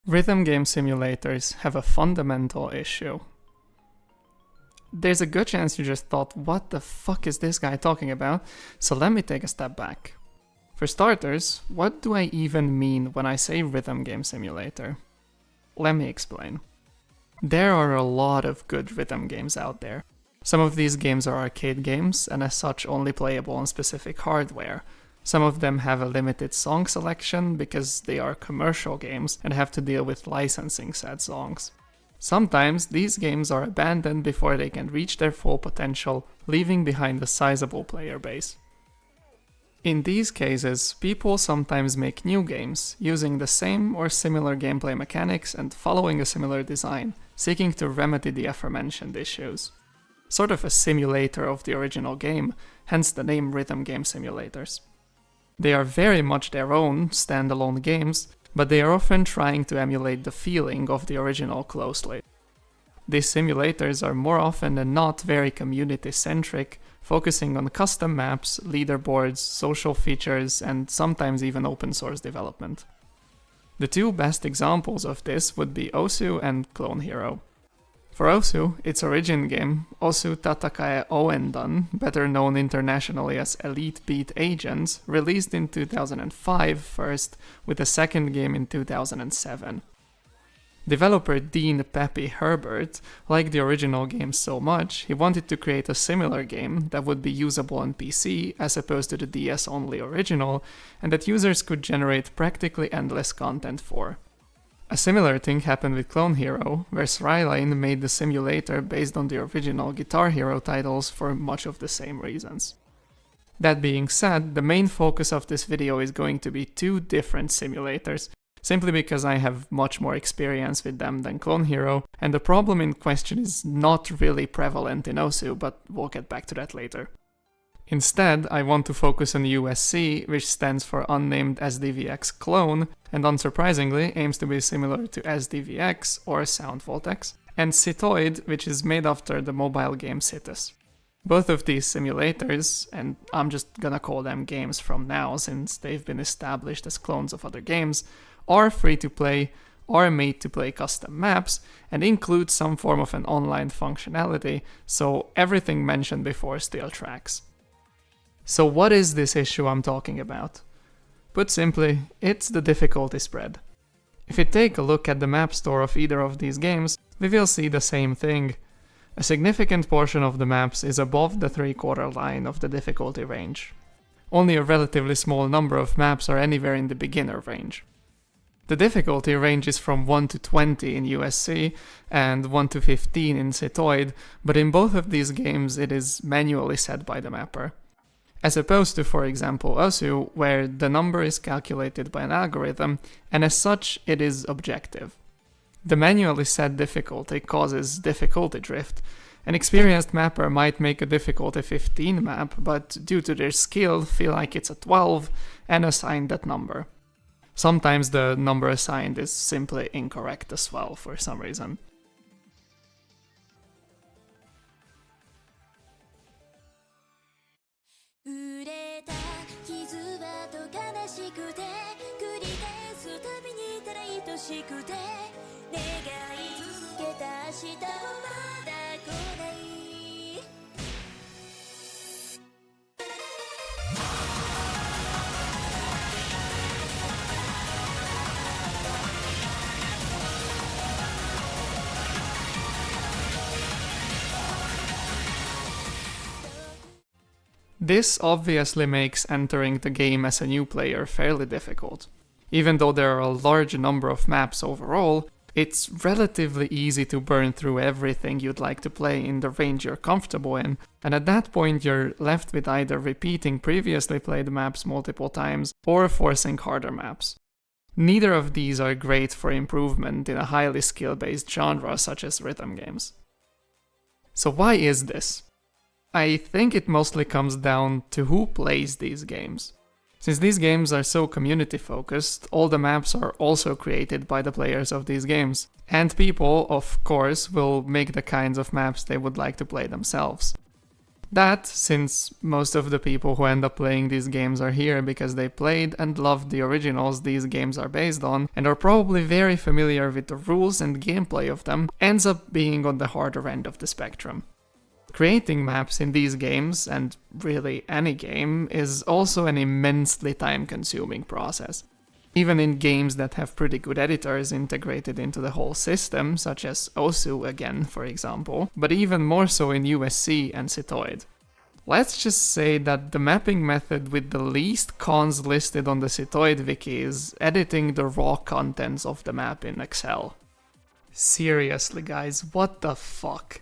Rhythm game simulators have a fundamental issue. There's a good chance you just thought, what the fuck is this guy talking about? So let me take a step back. For starters, what do I even mean when I say rhythm game simulator? Let me explain. There are a lot of good rhythm games out there. Some of these games are arcade games and as such only playable on specific hardware. Some of them have a limited song selection because they are commercial games and have to deal with licensing said songs. Sometimes these games are abandoned before they can reach their full potential, leaving behind a sizable player base. In these cases, people sometimes make new games, using the same or similar gameplay mechanics and following a similar design, seeking to remedy the aforementioned issues. Sort of a simulator of the original game, hence the name rhythm game simulators. They are very much their own, standalone games, but they are often trying to emulate the feeling of the original closely. These simulators are more often than not very community-centric, focusing on custom maps, leaderboards, social features, and sometimes even open source development. The two best examples of this would be Osu and Clone Hero. For Osu, its origin game, Osu Tatakae Ouendan, better known internationally as Elite Beat Agents, released in 2005 first, with a second game in 2007. Developer Dean Peppy Herbert liked the original game so much, he wanted to create a similar game that would be usable on PC as opposed to the DS-only original, and that users could generate practically endless content for. A similar thing happened with Clone Hero, where Sryline made the simulator based on the original Guitar Hero titles for much of the same reasons. That being said, the main focus of this video is going to be two different simulators, simply because I have much more experience with them than Clone Hero, and the problem in question is not really prevalent in Osu, but we'll get back to that later. Instead, I want to focus on USC, which stands for Unnamed SDVX Clone, and unsurprisingly aims to be similar to SDVX or Sound Voltex, and Citoid, which is made after the mobile game Citus. Both of these simulators, and I'm just gonna call them games from now since they've been established as clones of other games, are free to play, are made to play custom maps, and include some form of an online functionality, so everything mentioned before still tracks. So what is this issue I'm talking about? Put simply, it's the difficulty spread. If we take a look at the map store of either of these games, we will see the same thing. A significant portion of the maps is above the 3/4 line of the difficulty range. Only a relatively small number of maps are anywhere in the beginner range. The difficulty ranges from 1 to 20 in USC and 1 to 15 in Citoid, but in both of these games it is manually set by the mapper. As opposed to, for example, Osu, where the number is calculated by an algorithm, and as such it is objective. The manually set difficulty causes difficulty drift. An experienced mapper might make a difficulty 15 map, but due to their skill feel like it's a 12 and assign that number. Sometimes the number assigned is simply incorrect as well for some reason. This obviously makes entering the game as a new player fairly difficult. Even though there are a large number of maps overall, it's relatively easy to burn through everything you'd like to play in the range you're comfortable in, and at that point you're left with either repeating previously played maps multiple times or forcing harder maps. Neither of these are great for improvement in a highly skill-based genre such as rhythm games. So why is this? I think it mostly comes down to who plays these games. Since these games are so community focused, all the maps are also created by the players of these games, and people, of course, will make the kinds of maps they would like to play themselves. That, since most of the people who end up playing these games are here because they played and loved the originals these games are based on, and are probably very familiar with the rules and gameplay of them, ends up being on the harder end of the spectrum. Creating maps in these games, and really any game, is also an immensely time-consuming process. Even in games that have pretty good editors integrated into the whole system, such as Osu again, for example, but even more so in USC and Citoid. Let's just say that the mapping method with the least cons listed on the Citoid wiki is editing the raw contents of the map in Excel. Seriously guys, what the fuck?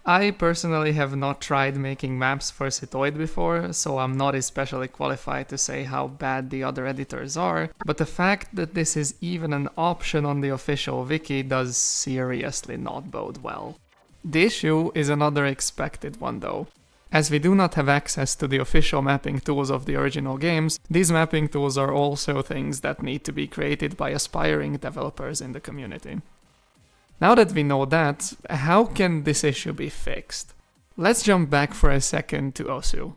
I personally have not tried making maps for Citoid before, so I'm not especially qualified to say how bad the other editors are, but the fact that this is even an option on the official wiki does seriously not bode well. The issue is another expected one though. As we do not have access to the official mapping tools of the original games, these mapping tools are also things that need to be created by aspiring developers in the community. Now that we know that, how can this issue be fixed? Let's jump back for a second to Osu.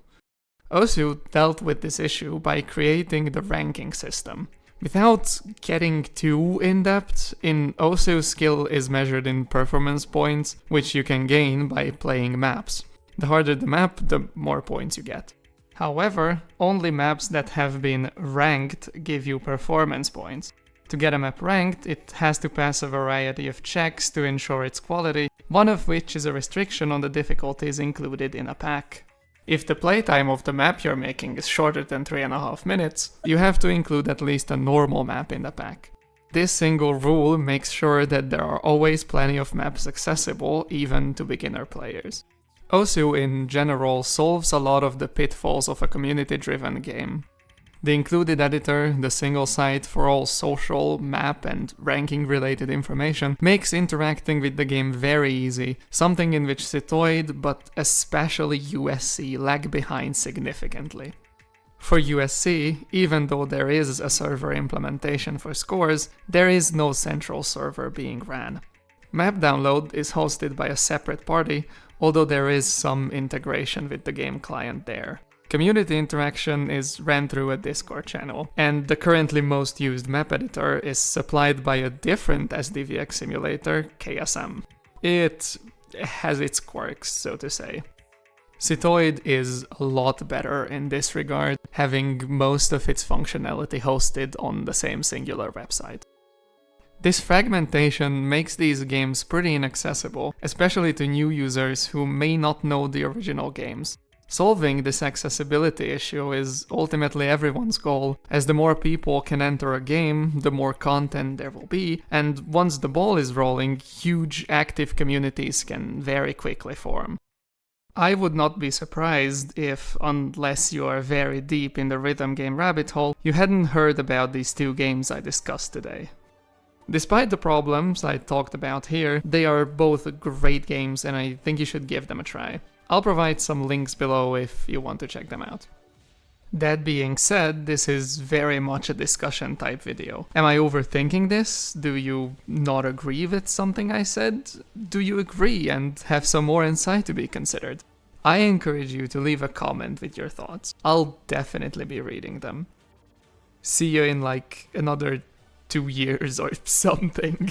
Osu dealt with this issue by creating the ranking system. Without getting too in-depth, in Osu skill is measured in performance points, which you can gain by playing maps. The harder the map, the more points you get. However, only maps that have been ranked give you performance points. To get a map ranked, it has to pass a variety of checks to ensure its quality, one of which is a restriction on the difficulties included in a pack. If the playtime of the map you're making is shorter than 3.5 minutes, you have to include at least a normal map in the pack. This single rule makes sure that there are always plenty of maps accessible, even to beginner players. Osu in general solves a lot of the pitfalls of a community-driven game. The included editor, the single site for all social, map and ranking related information, makes interacting with the game very easy, something in which Citoid, but especially USC, lag behind significantly. For USC, even though there is a server implementation for scores, there is no central server being ran. Map download is hosted by a separate party, although there is some integration with the game client there. Community interaction is ran through a Discord channel, and the currently most used map editor is supplied by a different SDVX simulator, KSM. It has its quirks, so to say. Citoid is a lot better in this regard, having most of its functionality hosted on the same singular website. This fragmentation makes these games pretty inaccessible, especially to new users who may not know the original games. Solving this accessibility issue is ultimately everyone's goal, as the more people can enter a game, the more content there will be, and once the ball is rolling, huge active communities can very quickly form. I would not be surprised if, unless you are very deep in the rhythm game rabbit hole, you hadn't heard about these two games I discussed today. Despite the problems I talked about here, they are both great games and I think you should give them a try. I'll provide some links below if you want to check them out. That being said, this is very much a discussion type video. Am I overthinking this? Do you not agree with something I said? Do you agree and have some more insight to be considered? I encourage you to leave a comment with your thoughts. I'll definitely be reading them. See you in like another 2 years or something.